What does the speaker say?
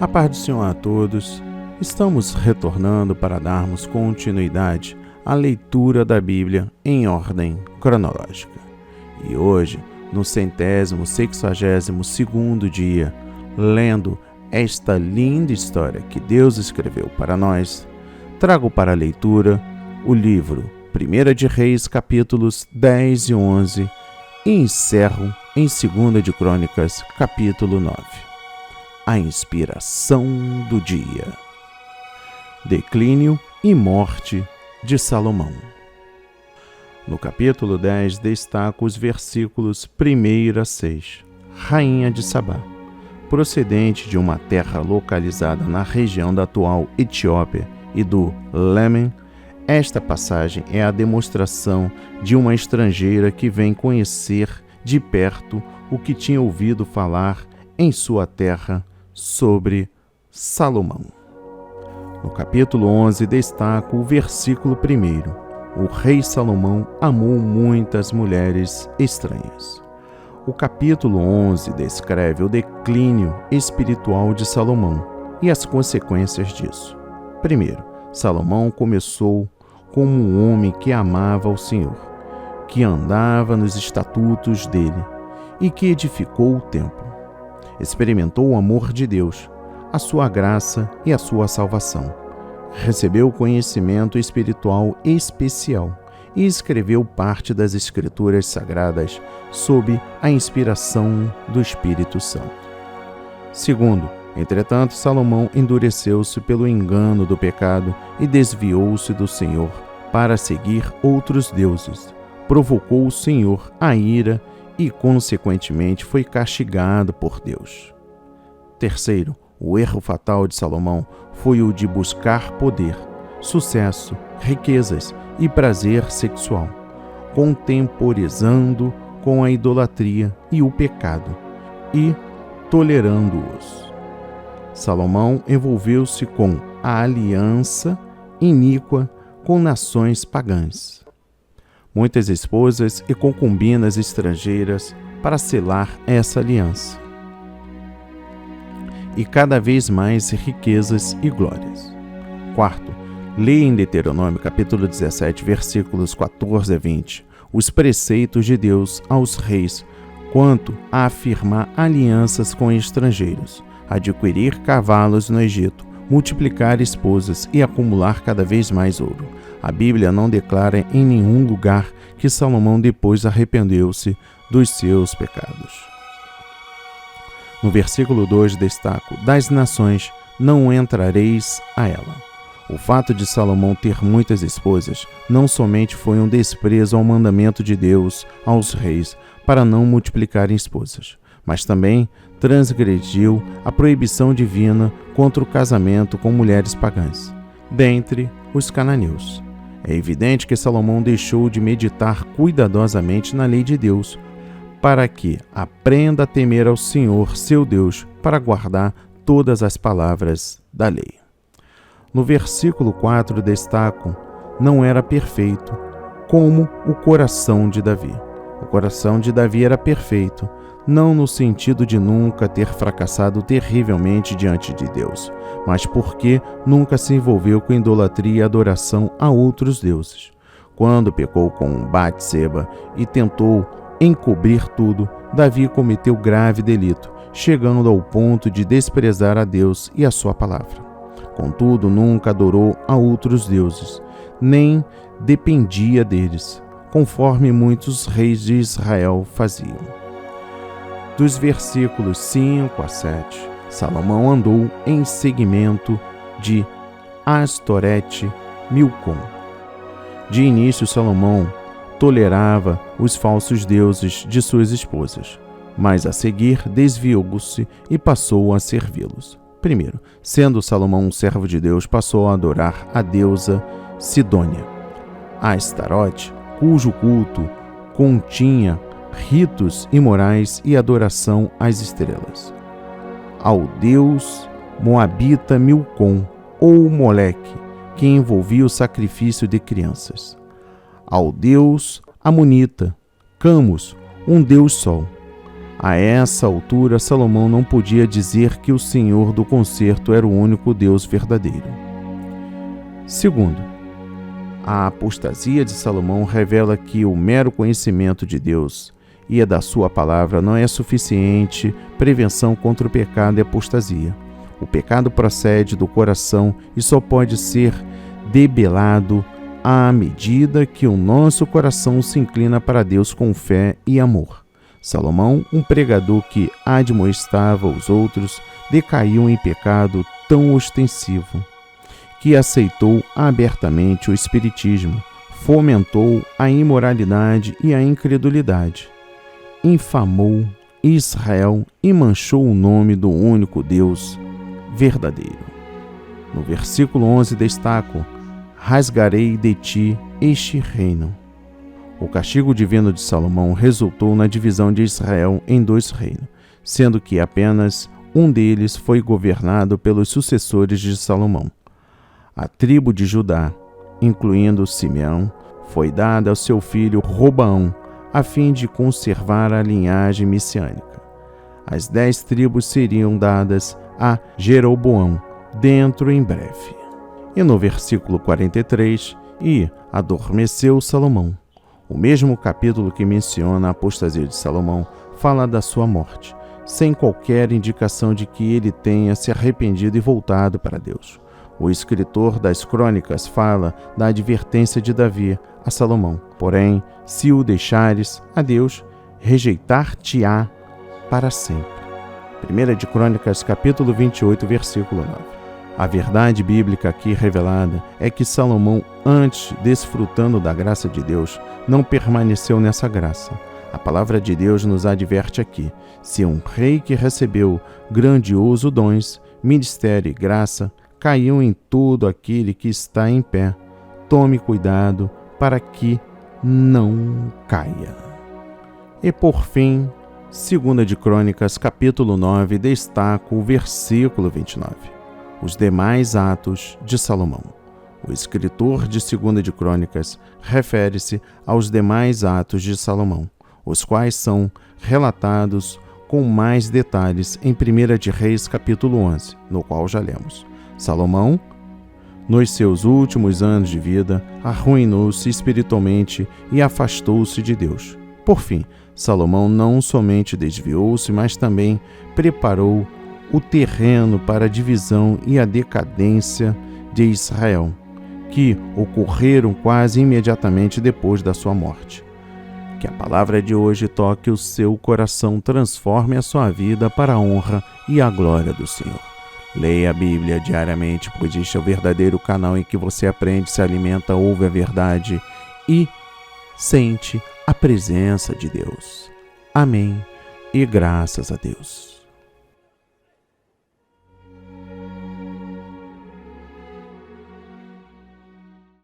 A paz do Senhor a todos. Estamos retornando para darmos continuidade à leitura da Bíblia em ordem cronológica. E hoje, no 162º dia, lendo esta linda história que Deus escreveu para nós, trago para a leitura o livro 1 de Reis, capítulos 10 e 11, e encerro em 2 de Crônicas, capítulo 9. A inspiração do dia. Declínio e morte de Salomão. No capítulo 10 destaco os versículos 1 a 6. Rainha de Sabá, procedente de uma terra localizada na região da atual Etiópia e do Iêmen, esta passagem é a demonstração de uma estrangeira que vem conhecer de perto o que tinha ouvido falar em sua terra sobre Salomão. No capítulo 11 destaco o versículo 1. O rei Salomão amou muitas mulheres estranhas. O capítulo 11 descreve o declínio espiritual de Salomão e as consequências disso. Primeiro, Salomão começou como um homem que amava ao Senhor, que andava nos estatutos dele e que edificou o templo. Experimentou o amor de Deus, a sua graça e a sua salvação. Recebeu conhecimento espiritual especial e escreveu parte das Escrituras Sagradas sob a inspiração do Espírito Santo. Segundo, entretanto, Salomão endureceu-se pelo engano do pecado e desviou-se do Senhor para seguir outros deuses. Provocou o Senhor a ira e, consequentemente, foi castigado por Deus. Terceiro, o erro fatal de Salomão foi o de buscar poder, sucesso, riquezas e prazer sexual, contemporizando com a idolatria e o pecado e tolerando-os. Salomão envolveu-se com a aliança iníqua com nações pagãs. Muitas esposas e concubinas estrangeiras para selar essa aliança. E cada vez mais riquezas e glórias. Quarto, leia em Deuteronômio capítulo 17, versículos 14 a 20, os preceitos de Deus aos reis quanto a afirmar alianças com estrangeiros, adquirir cavalos no Egito, multiplicar esposas e acumular cada vez mais ouro. A Bíblia não declara em nenhum lugar que Salomão depois arrependeu-se dos seus pecados. No versículo 2 destaco: das nações não entrareis a ela. O fato de Salomão ter muitas esposas não somente foi um desprezo ao mandamento de Deus aos reis para não multiplicarem esposas, mas também transgrediu a proibição divina contra o casamento com mulheres pagãs, dentre os cananeus. É evidente que Salomão deixou de meditar cuidadosamente na lei de Deus, para que aprenda a temer ao Senhor, seu Deus, para guardar todas as palavras da lei. No versículo 4 destaco: não era perfeito, como o coração de Davi. O coração de Davi era perfeito, não no sentido de nunca ter fracassado terrivelmente diante de Deus, mas porque nunca se envolveu com idolatria e adoração a outros deuses. Quando pecou com Batseba e tentou encobrir tudo, Davi cometeu grave delito, chegando ao ponto de desprezar a Deus e a sua palavra. Contudo, nunca adorou a outros deuses, nem dependia deles, conforme muitos reis de Israel faziam. Dos versículos 5 a 7, Salomão andou em seguimento de Astorete Milcom. De início, Salomão tolerava os falsos deuses de suas esposas, mas a seguir desviou-se e passou a servi-los. Primeiro, sendo Salomão um servo de Deus, passou a adorar a deusa Sidônia, Astarote, cujo culto continha ritos imorais e adoração às estrelas. Ao deus moabita Milcom, ou Moleque, que envolvia o sacrifício de crianças. Ao deus amonita, Camus, um deus sol. A essa altura, Salomão não podia dizer que o Senhor do concerto era o único Deus verdadeiro. Segundo, a apostasia de Salomão revela que o mero conhecimento de Deus e a da sua palavra não é suficiente prevenção contra o pecado e apostasia. O pecado procede do coração e só pode ser debelado à medida que o nosso coração se inclina para Deus com fé e amor. Salomão, um pregador que admoestava os outros, decaiu em pecado tão ostensivo que aceitou abertamente o espiritismo, fomentou a imoralidade e a incredulidade, infamou Israel e manchou o nome do único Deus verdadeiro. No versículo 11 destaco: rasgarei de ti este reino. O castigo divino de Salomão resultou na divisão de Israel em 2 reinos, sendo que apenas um deles foi governado pelos sucessores de Salomão. A tribo de Judá, incluindo Simeão, foi dada ao seu filho Roboão, a fim de conservar a linhagem messiânica. As 10 tribos seriam dadas a Jeroboão, dentro em breve. E no versículo 43, e adormeceu Salomão. O mesmo capítulo que menciona a apostasia de Salomão fala da sua morte, sem qualquer indicação de que ele tenha se arrependido e voltado para Deus. O escritor das crônicas fala da advertência de Davi a Salomão: porém, se o deixares a Deus, rejeitar-te-á para sempre. 1 de Crônicas, capítulo 28, versículo 9. A verdade bíblica aqui revelada é que Salomão, antes desfrutando da graça de Deus, não permaneceu nessa graça. A palavra de Deus nos adverte aqui: se um rei que recebeu grandiosos dons, ministério e graça, caiu em todo aquele que está em pé, tome cuidado para que não caia. E por fim, 2 de Crônicas, capítulo 9, destaca o versículo 29. Os demais atos de Salomão. O escritor de 2 de Crônicas refere-se aos demais atos de Salomão, os quais são relatados com mais detalhes em 1 de Reis, capítulo 11, no qual já lemos. Salomão, nos seus últimos anos de vida, arruinou-se espiritualmente e afastou-se de Deus. Por fim, Salomão não somente desviou-se, mas também preparou o terreno para a divisão e a decadência de Israel, que ocorreram quase imediatamente depois da sua morte. Que a palavra de hoje toque o seu coração, transforme a sua vida para a honra e a glória do Senhor. Leia a Bíblia diariamente, pois este é o verdadeiro canal em que você aprende, se alimenta, ouve a verdade e sente a presença de Deus. Amém e graças a Deus.